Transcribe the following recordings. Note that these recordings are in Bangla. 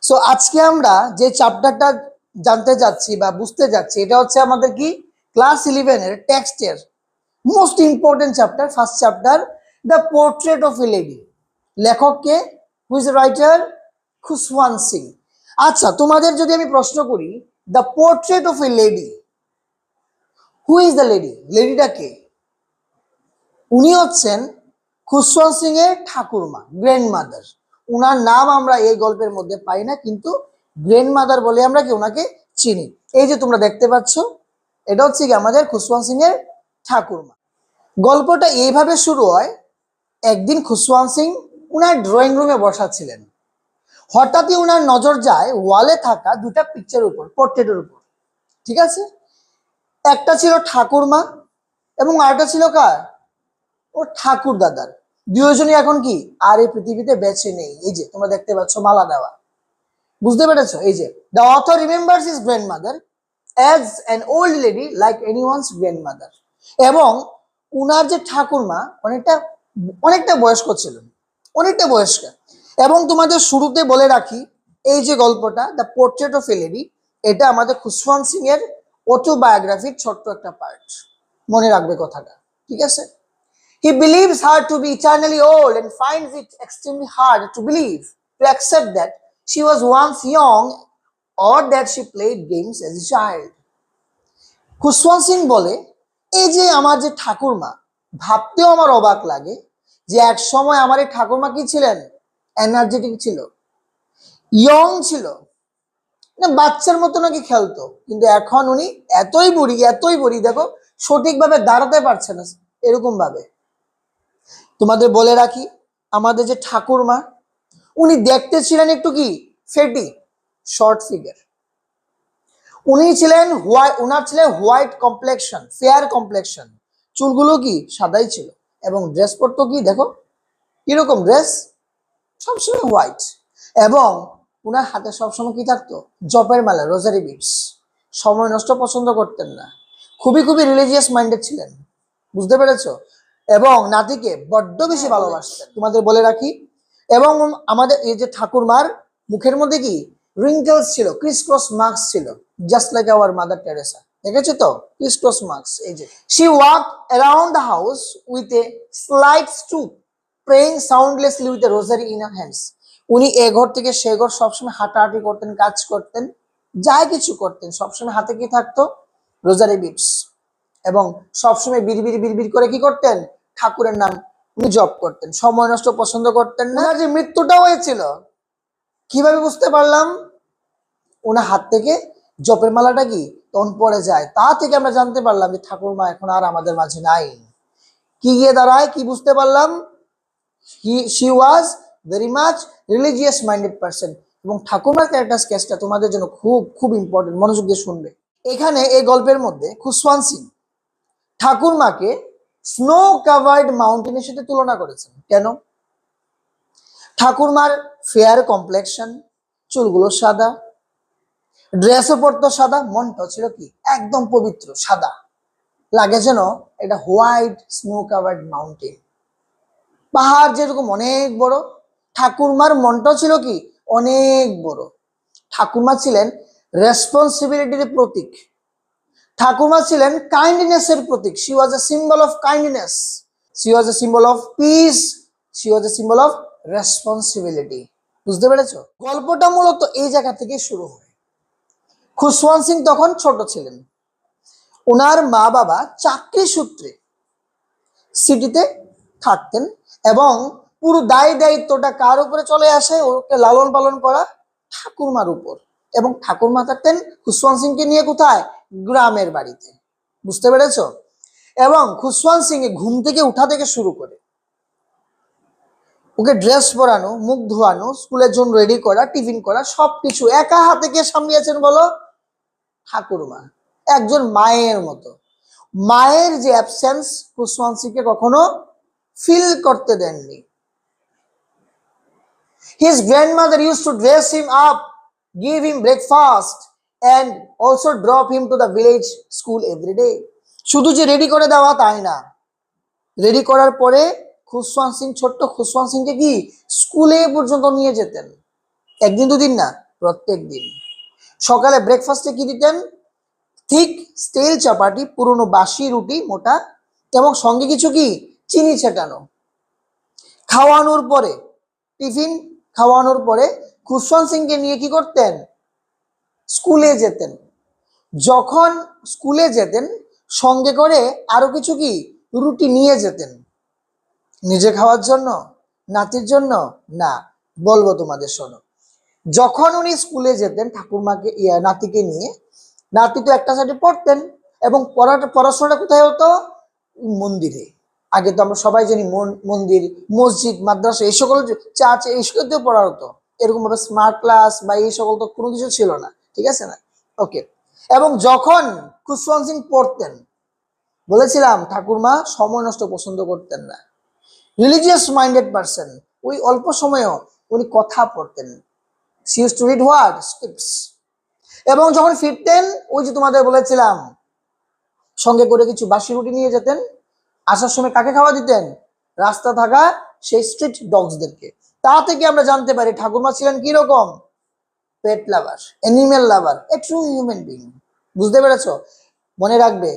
সো আজকে আমরা যে চ্যাপ্টারটা জানতে যাচ্ছি বা বুঝতে যাচ্ছি এটা হচ্ছে আমাদের কি ক্লাস 11 এর টেক্সটের most important chapter, first chapter, the portrait of a lady. লেখক কে? Who is writer? Khushwant Singh. আচ্ছা, তোমাদের যদি আমি প্রশ্ন করি the portrait of a lady, who is the lady? লেডিটা কে? উনি হচ্ছেন খুশওয়ান্ত সিং এর ঠাকুরমা, গ্র্যান্ড মাদার। উনার নাম আমরা এই গল্পের মধ্যে পাই না, কিন্তু গ্র্যান্ড মাদার বলে আমরা কি ওনাকে চিনি। এই যে তোমরা দেখতে পাচ্ছ, এটা হচ্ছে কি আমাদের খুশওয়ান্ত সিং এর ঠাকুরমা। গল্পটা এইভাবে শুরু হয়। একদিন খুশওয়ান্ত সিং উনার ড্রয়িং রুমে বসা ছিলেন। হঠাৎই উনার নজর যায় ওয়ালে থাকা দুটা পিকচারের উপর, পোর্ট্রেটের উপর। ঠিক আছে, একটা ছিল ঠাকুরমা এবং আরেকটা ছিল কার? ও ঠাকুর দাদার। দুইজনই এখন কি আর এই পৃথিবীতে বেঁচে নেই। এই যে তোমরা দেখতে পাচ্ছ মালা দেওয়া, বুঝতে পেরেছো? এই যে the author remembers his grandmother as an old lady like anyone's grandmother. এবং উনার যে ঠাকুরমা অনেকটা অনেকটা বয়স্ক ছিলেন, অনেকটা বয়স্কা। এবং তোমাদের শুরুতে বলে রাখি, এই যে গল্পটা the portrait of a lady, এটা আমাদের খুশওয়ান্ত সিং এর অটোবায়োগ্রাফির ছোট্ট একটা পার্ট। মনে রাখবে কথাটা, ঠিক আছে? He believes her to be eternally old and finds it extremely hard to believe, to accept that she was once young or that she played games as a child. খুশওয়ান্ত Singh বলে, এই যে আমার যে ঠাকুরমা, ভাবতেও আমার অবাক লাগে যে এক সময় আমার এই ঠাকুরমা কি ছিলেন? এনার্জেটিক ছিল, ইয়ং ছিল, না বাচ্চার মতো নাকি খেলতো, কিন্তু এখন উনি এতই বুড়ি দেখো সঠিকভাবে দাঁড়াতে পারছে না এরকম ভাবে। তোমাদের বলে রাখি, আমাদের যে ঠাকুরমা উনি দেখতে ছিলেন একটু কি ফেটি, শর্ট ফিগার। উনি ছিলেন উনার ছিলেন হোয়াইট কমপ্লেকশন, ফেয়ার কমপ্লেকশন, চুলগুলো কি সাদাই ছিল, এবং ড্রেস পরতো কি দেখো কিরকম ড্রেস, সবসময় হোয়াইট। এবং উনার হাতে সবসময় কি থাকতো? জপের মালা, রোজারি বিটস। সময় নষ্ট পছন্দ করতেন না, খুবই রিলিজিয়াস মাইন্ডেড ছিলেন, বুঝতে পেরেছো? এবং নাতিকে বড্ড বেশি ভালোবাসতেন, তোমাদের বলে রাখি। এবং আমাদের এই যে ঠাকুরমার মুখের মধ্যে কি রিঙ্কেলস ছিল, ক্রিস ক্রস মার্কস ছিল, just like our Mother Teresa. দেখেছো তো ক্রিস ক্রস মার্কস? এই যে she walk around the house with a slight stoop, praying soundlessly with a rosary in her hands. উনি এ ঘর থেকে সে ঘর সবসময় হাঁটাহাঁটি করতেন, কাজ করতেন, যা কিছু করতেন, সবসময় হাতে কি থাকতো? Rosary beads. এবং সবসময় বিড়বিড় করে কি করতেন? ঠাকুরের নাম উনি জপ করতেন, সময় নষ্ট পছন্দ করতেন না। যে মৃত্যুটা হয়েছিল কিভাবে বুঝতে পারলাম? ওনার হাত থেকে জপের মালাটা কি তখন পড়ে যায়, তা থেকে আমরা জানতে পারলাম যে ঠাকুরমা এখন আর আমাদের মাঝে নাই। কি গিয়ে দাঁড়ায়, কি বুঝতে পারলাম? she was very much religious minded person। এবং ঠাকুরমার ক্যারেক্টার স্কেচটা তোমাদের জন্য খুব ইম্পর্টেন্ট, মনোযোগ দিয়ে শুনবে। এখানে এই গল্পের মধ্যে খুশওয়ান্ত সিং ঠাকুরমাকে স্নো কাভার্ড মাউন্টেনের সাথে তুলনা করেছেন। কেন? ঠাকুরমার ফেয়ার কমপ্লেকশন, চুলগুলো সাদা, ড্রেসও পরতো সাদা, মনটা ছিল কি একদম পবিত্র সাদা, লাগে যেন এটা হোয়াইট স্নো কাভার্ড মাউন্টেন, পাহাড় যেরকম অনেক বড়, ঠাকুরমার মনটাও ছিল কি অনেক বড়। ঠাকুরমা ছিলেন রেসপন্সিবিলিটির প্রতীক, ঠাকুরমা ছিলেন কাইন্ডনেসের প্রতীক। She was a symbol of kindness, she was a symbol of peace, she was a symbol of responsibility. বুঝতে পেরেছো? গল্পটা মূলত এই জায়গা থেকে শুরু হয়। খুশওয়ান্ত সিং তখন ছোট ছিলেন, ওনার মা বাবা চাকরি সূত্রে সিটিতে থাকতেন, এবং পুরো দায়িত্বটা কার উপরে চলে আসে? ওকে লালন পালন করা ঠাকুরমার উপর। এবং ঠাকুরমা থাকতেন খুশওয়ান্ত সিংকে নিয়ে কোথায়? গ্রামের বাড়িতে। বুঝতে পেরেছ? এবং খুশওয়ান্ত সিং ঘুম থেকে উঠা থেকে শুরু করে ওকে ড্রেস পরানো, মুখ ধোয়ানো, স্কুলের জন্য রেডি করা, টিফিন করা, সবকিছু একা হাতে কে সামলিয়েছেন বলো? ঠাকুরমা। একজন মায়ের মতো। মায়ের যে অ্যাবসেন্স খুশওয়ান্ত সিংকে কখনো ফিল করতে দেননি। His grandmother used to dress him up, give him breakfast, and also drop him to the village school every day. শুধু যে রেডি করে দেওয়া তাই না, রেডি করার পরে ছোট্ট খুশওয়ান্ত সিংকে কি স্কুলে পর্যন্ত নিয়ে যেতেন। একদিন দুদিন না, প্রত্যেক দিন। সকালে ব্রেকফাস্টে কি দিতেন? থিক স্টেল চাপাটি, পুরনো বাসি রুটি মোটা, এবং সঙ্গে কিছু কি চিনি ছেটানো। খাওয়ানোর পরে, টিফিন খাওয়ানোর পরে খুশওয়ান্ত সিংকে নিয়ে কি করতেন? স্কুলে যেতেন। যখন স্কুলে যেতেন সঙ্গে করে আরো কিছু কি রুটি নিয়ে যেতেন। নিজে খাওয়ার জন্য, নাতির জন্য না, বলবো তোমাদের, শোনো। যখন উনি স্কুলে যেতেন ঠাকুরমাকে নাতিকে নিয়ে, নাতি তো একটা সাইডে পড়তেন, এবং পড়াশোনাটা কোথায় হতো? মন্দিরে। আগে তো আমরা সবাই জানি মন্দির, মসজিদ, মাদ্রাসা, এই সকল চার্চ, এই সকলতেও পড়া হতো। এরকম ভাবে স্মার্ট ক্লাস বা এই সকল তো কোনো কিছু ছিল না, ঠিক আছে না? ওকে। এবং যখন খুশওয়ান্ত সিং পড়তেন, বলেছিলাম ঠাকুরমা সময় নষ্ট পছন্দ করতেন না, রিলিজিয়াস মাইন্ডেড পারসন। ওই অল্প সময়েও উনি কথা পড়তেন। She used to read what? Scripts. এবং যখন ফিরতেন, ওই যে তোমাদের বলেছিলাম, সঙ্গে করে কিছু বাসি রুটি নিয়ে যেতেন। আসার সময় কাকে খাওয়া দিতেন? রাস্তা থাকা সেই স্ট্রিট ডগসদেরকে। তা থেকে আমরা জানতে পারি ঠাকুরমা ছিলেন কি রকম? Pet lover, animal lover, a true human being. বুঝতে পেরেছো? মনে রাখবে,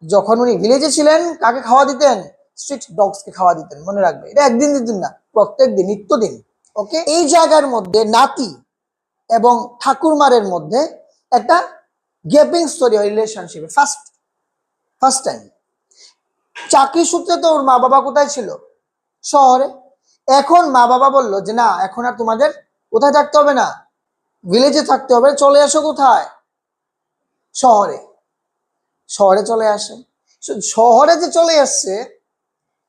যখন উনি ভিলেজে ছিলেন কাকে খাওয়া দিতেন? স্ট্রিট ডগসকে খাওয়া দিতেন। মনে রাখবে, এটা একদিন দুদিন না, প্রত্যেক দিন, নিত্যদিন। ওকে। এই জায়গার মধ্যে নাতি এবং ঠাকুরমারের মধ্যে একটা গ্যাপিং স্টোরি হয় রিলেশনশিপে। First time. চাকরি সূত্রে তো ওর মা বাবা কোথায় ছিল? শহরে। এখন মা বাবা বললো যে না, এখন আর তোমাদের কোথায় থাকতে হবে না, ভিলেজে থাকতে হবে, চলে আসো কোথায়? শহরে। শহরে চলে আসে। শহরে যে চলে আসছে,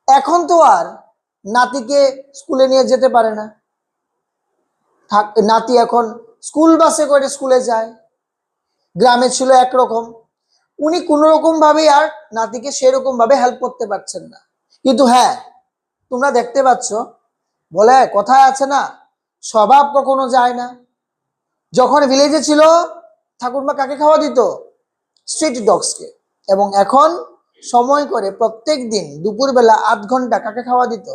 এখন তো আর নাতিকে স্কুলে নিয়ে যেতে পারে না। নাতি এখন স্কুল বাসে করে স্কুলে যায়। গ্রামে ছিল একরকম, উনি কোন রকম ভাবে আর নাতিকে সেরকম ভাবে হেল্প করতে পারছেন না। কিন্তু হ্যাঁ, তোমরা দেখতে পাচ্ছ, বলে কথায় আছে না, স্বভাব কখনো যায় না। যখন ভিলেজে ছিল ঠাকুরমা কাকে খাওয়া দিত? স্ট্রিট ডগসকে। এবং এখন সময় করে প্রত্যেক দিন দুপুরবেলা 8 ঘন্টা কাকে খাওয়া দিত?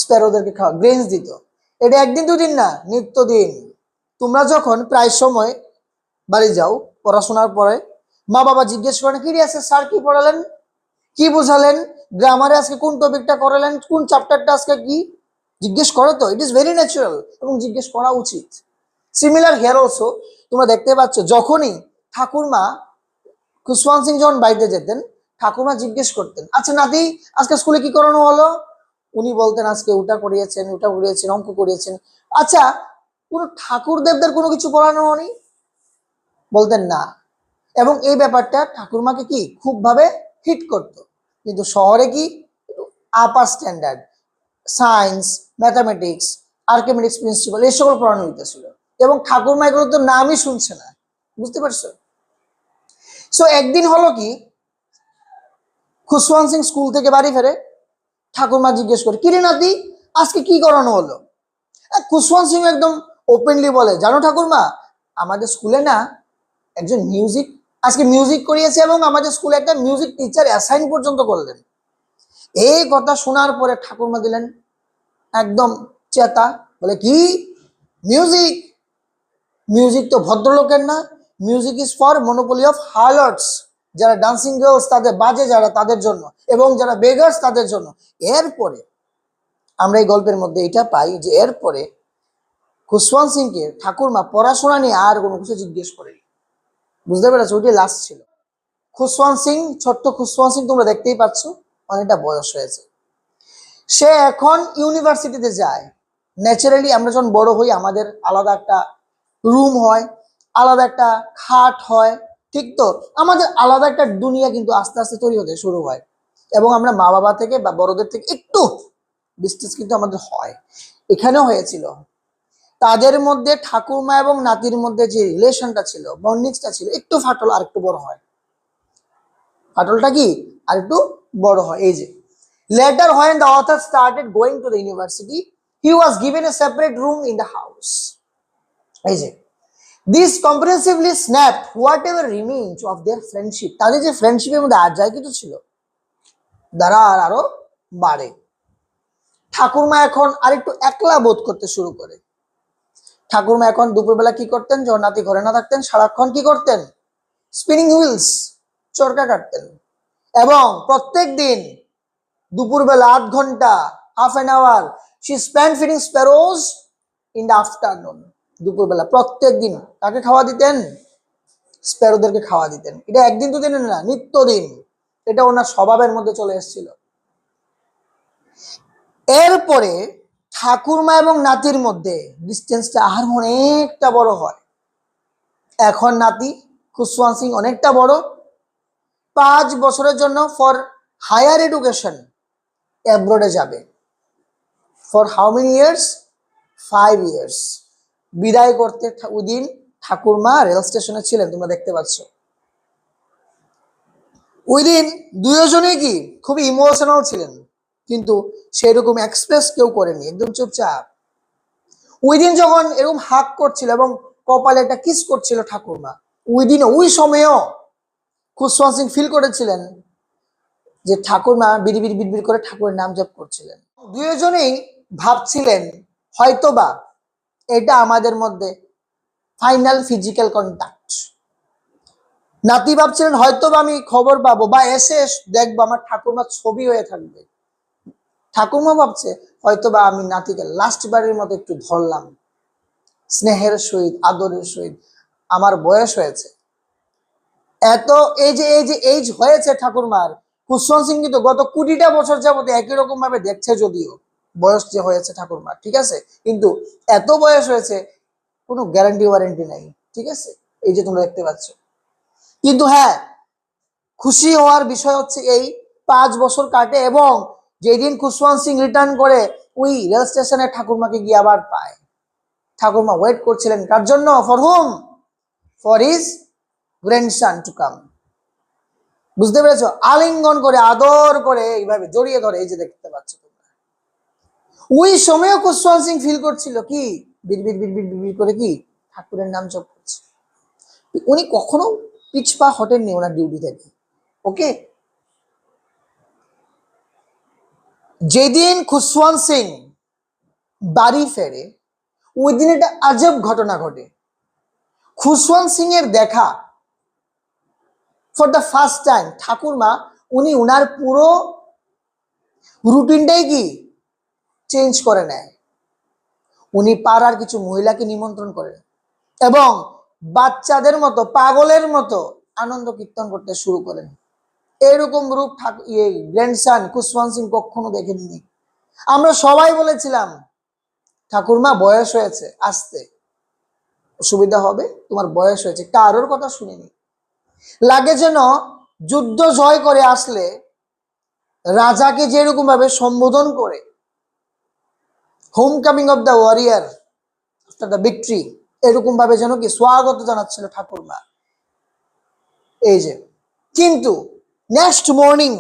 স্প্যারোদেরকে খাওয়া, গ্রেনস দিত। এটা একদিন দুদিন না, নিত্যদিন। তোমরা যখন প্রায় সময় বাড়ি যাও পড়াশোনার পরে, মা বাবা জিজ্ঞেস করেন কি রে আছে স্যার কি পড়ালেন, কি বুঝালেন, গ্রামারে আজকে কোন টপিকটা করালেন, কোন চ্যাপ্টারটা আজকে কি, জিজ্ঞেস করো তো। ইট ইজ ভেরি ন্যাচারাল এবং জিজ্ঞেস করা উচিত। Similar here also. তোমরা দেখতে পাচ্ছ, যখনই ঠাকুরমা খুশওয়ান্ত সিং যখন বাড়িতে যেতেন, ঠাকুরমা জিজ্ঞেস করতেন, আচ্ছা নাতি আজকে স্কুলে কি করানো হলো? উনি বলতেন আজকে ওটা করিয়েছেন, ওটা করিয়েছেন, অঙ্ক করিয়েছেন। আচ্ছা, কোনো ঠাকুর দেবদের কোনো কিছু পড়ানো হয়নি? বলতেন না। এবং এই ব্যাপারটা ঠাকুরমাকে কি খুব ভাবে হিট করত। কিন্তু শহরে কি upper standard, science, mathematics, Archimedes principle, এই সকল পড়ানো হইতেছিল। এবং ঠাকুরমা এগুলো তো নামই শুনছে না। বুঝতে পারছো? সো একদিন হলো কি, খুশওয়ান্ত সিং স্কুল থেকে বাড়ি ফেরে, ঠাকুরমা জিজ্ঞেস করে কিরে নাতি আজকে কি করানো হলো? খুশওয়ান্ত সিং একদম ওপেনলি বলে, জানো ঠাকুরমা, আমাদের স্কুলে না একজন আজকে মিউজিক করিয়েছে, এবং আমাদের স্কুলে একটা মিউজিক টিচার অ্যাসাইন পর্যন্ত করলেন। এই কথা শোনার পরে ঠাকুরমা দিলেন একদম চেতা, বলে কি মিউজিক? মিউজিক তো ভদ্রলোকের না, music is for monopoly of harlots, যারা ডান্সিং গার্লস তাদের বাজে, যারা তাদের জন্য, এবং যারা বেগার্স তাদের জন্য। এরপরে আমরা এই গল্পের মধ্যে এটা পাই যে এরপরে খুশওয়ান্ত সিংকে ঠাকুরমা পড়াশোনা নিয়ে আর কোনো কিছু জিজ্ঞেস করেনি। বুঝতে পেরেছো? ওইটাই লাস্ট ছিল। খুশওয়ান্ত সিং, ছোট্ট খুশওয়ান্ত সিং, তোমরা দেখতেই পাচ্ছ অনেকটা বয়স হয়েছে। সে এখন ইউনিভার্সিটিতে যায়। ন্যাচারালি আমরা যখন বড় হই আমাদের আলাদা একটা রুম হয়, আলাদা একটা খাট হয়, ঠিক তো? আমাদের আলাদা একটা দুনিয়া কিন্তু আস্তে আস্তে তৈরি হতে শুরু হয়। এবং আমরা মা বাবা থেকে বা বড়দের থেকে একটু ডিস্টেন্স কিন্তু আমাদের হয়। এখানেও হয়েছিল। তাদের মধ্যে ঠাকুরমা এবং নাতির মধ্যে যে রিলেশনটা ছিল, বন্ডিংসটা ছিল, একটু ফাটল আর একটু বড় হয়। ফাটলটা কি আর একটু বড় হয়। এই যে later when the author started going to the university, he was given a separate room in the house. এই যে this comprehensively snapped whatever remains of their friendship. তাদের যে ফ্রেন্ডশিপের মধ্যে আর যাই কিছু ছিল দ্বারা আরো বাড়ে। ঠাকুরমা এখন আরেকটু একলা বোধ করতে শুরু করে। ঠাকুরমা এখন দুপুরবেলা কি করতেন, যখন নাতি ঘরে না থাকতেন সারাক্ষণ কি করতেন, স্পিনিং হুইলস, চরকা কাটতেন। এবং প্রত্যেক দিন দুপুরবেলা 8 ঘন্টা, half an hour she spend feeding sparrows in the afternoon. দুপুরবেলা প্রত্যেক দিন কাকে খাওয়া দিতেন, স্প্যারোদেরকে খাওয়া দিতেন। এটা একদিন দুদিন না, নিত্যদিন। এটা ওনার স্বভাবের মধ্যে চলে এসেছিল। এরপরে ঠাকুরমা এবং নাতির মধ্যে ডিস্টেন্সটা আর অনেকটা বড় হয়। এখন নাতি খুশওয়ান্ত সিং অনেকটা বড়, 5 বছরের জন্য ফর হায়ার এডুকেশন অ্যাব্রোডে যাবে। For how many years, 5 years. বিদায় করতে ওই দিন ঠাকুরমা রেল স্টেশনে ছিলেন, তোমরা দেখতে পাচ্ছ। ওই দিন দুজনেই কি খুবই ইমোশনাল ছিলেন, কিন্তু সেরকম এক্সপ্রেস কেউ করেনি, একদম চুপচাপ। ওই দিন যখন এরকম হাক করছিল এবং কপালে একটা কিস করছিল ঠাকুরমা, ওই দিন ওই সময়ও খুশওয়ান্ত সিং ফিল করেছিলেন যে ঠাকুরমা বিড়বিড় বিড়বিড় করে ঠাকুরের নাম জপ করছিলেন। দুজনেই ভাবছিলেন হয়তোবা এটা আমাদের মধ্যে ফাইনাল ফিজিক্যাল কন্ট্যাক্ট। নাতি ভাবছিলেন হয়তোবা আমি খবর পাবো বা এসে দেখবো আমার ঠাকুরমার ছবি হয়ে থাকবে। ঠাকুরমা ভাবছে হয়তোবা আমি নাতিকে লাস্ট বারের মতো একটু ধরলাম, স্নেহের সহিত, আদরের সহিত। আমার বয়স হয়েছে এত, এই যে হয়েছে ঠাকুরমার। খুশওয়ান্ত সিং কিন্তু গত 20টা বছর যাবত একই রকম ভাবে দেখছে, যদিও বয়স যে হয়েছে ঠাকুরমার, ঠিক আছে, কিন্তু এত বয়স হয়েছে কোনো গ্যারান্টি ওয়ারেন্টি নাই, ঠিক আছে, এই যে তোমরা দেখতে পাচ্ছ। কিন্তু হ্যাঁ, খুশি হওয়ার বিষয় হচ্ছে এই 5 বছর কাটে এবং যেদিন খুশওয়ান্ত সিং রিটার্ন করে ওই রেল স্টেশনে ঠাকুরমাকে গিয়ে আবার পায়। ঠাকুরমা ওয়েট করছিলেন কার জন্য, for hmm, for his grandson to come. বুঝতে পেরেছো, আলিঙ্গন করে আদর করে এইভাবে জড়িয়ে ধরে, এই যে দেখতে পাচ্ছ তোমরা। ওই সময়ও খুশওয়ান্ত সিং ফিল করছিল কি, বিড়বিড় বিড়বিড় বিড়বিড় করে কি ঠাকুরের নাম জপ করছে। উনি কখনো পিছপা হটেননি ওনার ডিউটি থেকে। ওকে, যেদিন খুশওয়ান্ত সিং বাড়ি ফেরে ওই দিন একটা আজব ঘটনা ঘটে। খুশওয়ান্ত সিং এর দেখা ফর দ্য ফার্স্ট টাইম ঠাকুরমা উনি উনার পুরো রুটিনটাই কি চেঞ্জ করে নেয়। উনি পাড়ার কিছু মহিলাকে নিমন্ত্রণ করেন এবং বাচ্চাদের মতো পাগলের মতো আনন্দ কীর্তন করতে শুরু করেন। এরকম রূপ গ্র্যান্ডসন খুশওয়ান্ত সিং কখনো দেখেননি। আমরা সবাই বলেছিলাম ঠাকুরমা বয়স হয়েছে, আসতে অসুবিধা হবে, তোমার বয়স হয়েছে, কারোর কথা শুনিনি। লাগে যেন যুদ্ধ জয় করে আসলে রাজাকে যেরকম ভাবে সম্বোধন করে, home coming of the warrior after the victory, এরকম ভাবে যেন কি স্বাগত জানাচ্ছিল ঠাকুরমা। এই যে, কিন্তু নেক্সট মর্নিং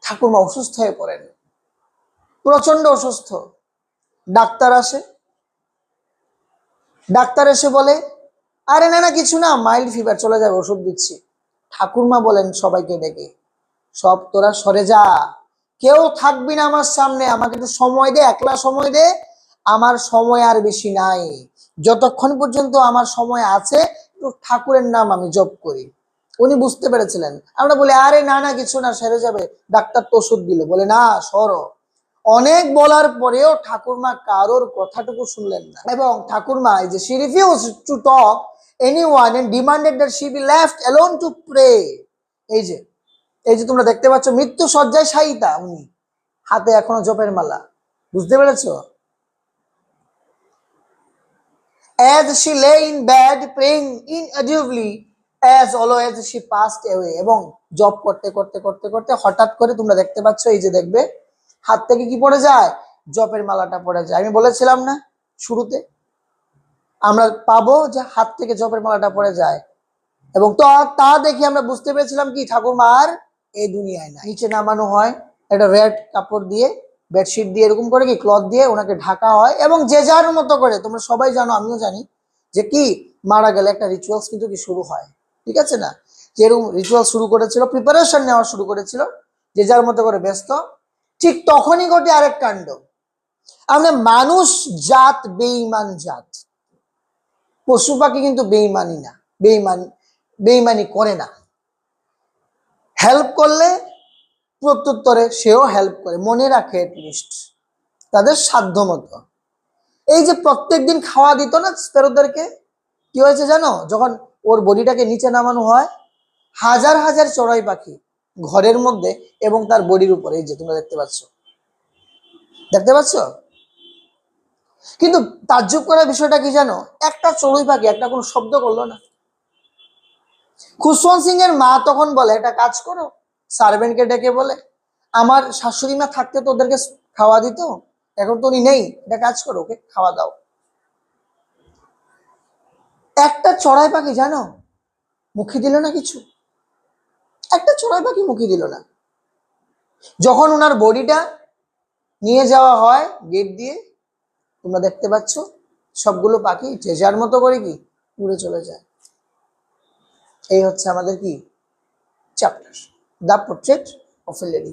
ঠাকুরমা অসুস্থ হয়ে পড়েন, প্রচন্ড অসুস্থ। ডাক্তার আসে, ডাক্তার এসে বলে আরে না না কিছু না, মাইল্ড ফিভার, চলে যাবে, ওষুধ দিচ্ছি। ঠাকুরমা বলেন সবাইকে ডেকে, সব তোরা সরে যা, কেউ থাকবি না আমার সামনে, আমাকে একটু সময় দে, একলা সময় দে, আমার সময় আর বেশি নাই, যতক্ষণ পর্যন্ত আমার সময় আছে একটু ঠাকুরের নাম আমি জপ করি। উনি বুঝতে পেরেছিলেন। আমরা বলি আরে না না কিছু না, সেরে যাবে, ডাক্তার তো ওষুধ দিল। বলে না, সরো। অনেক বলার পরেও ঠাকুরমা কারোর কথাটুকু শুনলেন না এবং ঠাকুরমা এই যে she refused to talk anyone and demanded that she be left alone to pray। এই যে তোমরা দেখতে পাচ্ছ মৃত্যু শয্যায় শায়িতা, উনি হাতে এখনো জপের মালা। বুঝতে পেরেছো? As she lay in bed praying inaudibly as always she passed away। এবং জপ করতে করতে করতে করতে হঠাৎ করে তোমরা দেখতে পাচ্ছ, এই যে দেখবে হাত থেকে কি পড়ে যায়, জপের মালাটা পড়ে যায়। আমি বলেছিলাম না শুরুতে, আমরা পাবো যে হাত থেকে জপের মালাটা পড়ে যায় এবং তা দেখে আমরা বুঝতে পেরেছিলাম কি ঠাকুরমা আর এই দুনিয়ায় না। নিচে নামানো হয় একটা রেড কাপড় দিয়ে, বেডশিট দিয়ে, এরকম করে কি ক্লথ দিয়ে ওনাকে ঢাকা হয় এবং যে যার মতো করে, তোমরা সবাই জানো আমিও জানি যে কি মারা গেলে একটা রিচুয়ালস কিন্তু কি শুরু হয়, ঠিক আছে না, যেরকম রিচুয়াল শুরু করেছিল, প্রিপারেশন নেওয়া শুরু করেছিল, যে যার মতো করে ব্যস্ত। ঠিক তখনই ঘটে আরেক কাণ্ড। আমরা মানুষ জাত বেঈমান জাত, পশু পাখি কিন্তু বেঈমানি না, বেঈমানি করে না। হেল্প করলে প্রত্যুত্তরে সেও হেল্প করে, মনে রাখে এটলিস্ট তাদের সাধ্য মতো। এই যে প্রত্যেকদিন খাওয়া দিত না স্প্যারোদেরকে, কি হয়েছে জানো? যখন ওর বডিটাকে নিচে নামানো হয়, হাজার হাজার চড়াই পাখি ঘরের মধ্যে এবং তার বডির উপরে, এই যে তোমরা দেখতে পাচ্ছ, দেখতে পাচ্ছ? কিন্তু তাজ্জব করার বিষয়টা কি জানো? একটা চড়ুই পাখি একটা কোনো শব্দ করলো না। খুশওয়ান্ত সিং এর মা তখন বলে, একটা কাজ করো, সার্ভেন্টকে ডেকে বলে, আমার শাশুড়ি মা থাকতে তো ওদেরকে খাওয়া দিত, এখন তো উনি নেই, এটা কাজ করো, ওকে খাওয়া দাও। একটা চড়াই পাখি জানো মুখে দিল না কিছু, একটা চড়াই পাখি মুখে দিল না। যখন ওনার বডিটা নিয়ে যাওয়া হয় গেট দিয়ে, তোমরা দেখতে পাচ্ছ সবগুলো পাখি যে যার মতো করে কি উড়ে চলে যায়। এই হচ্ছে আমাদের কি chapter, the portrait of a lady.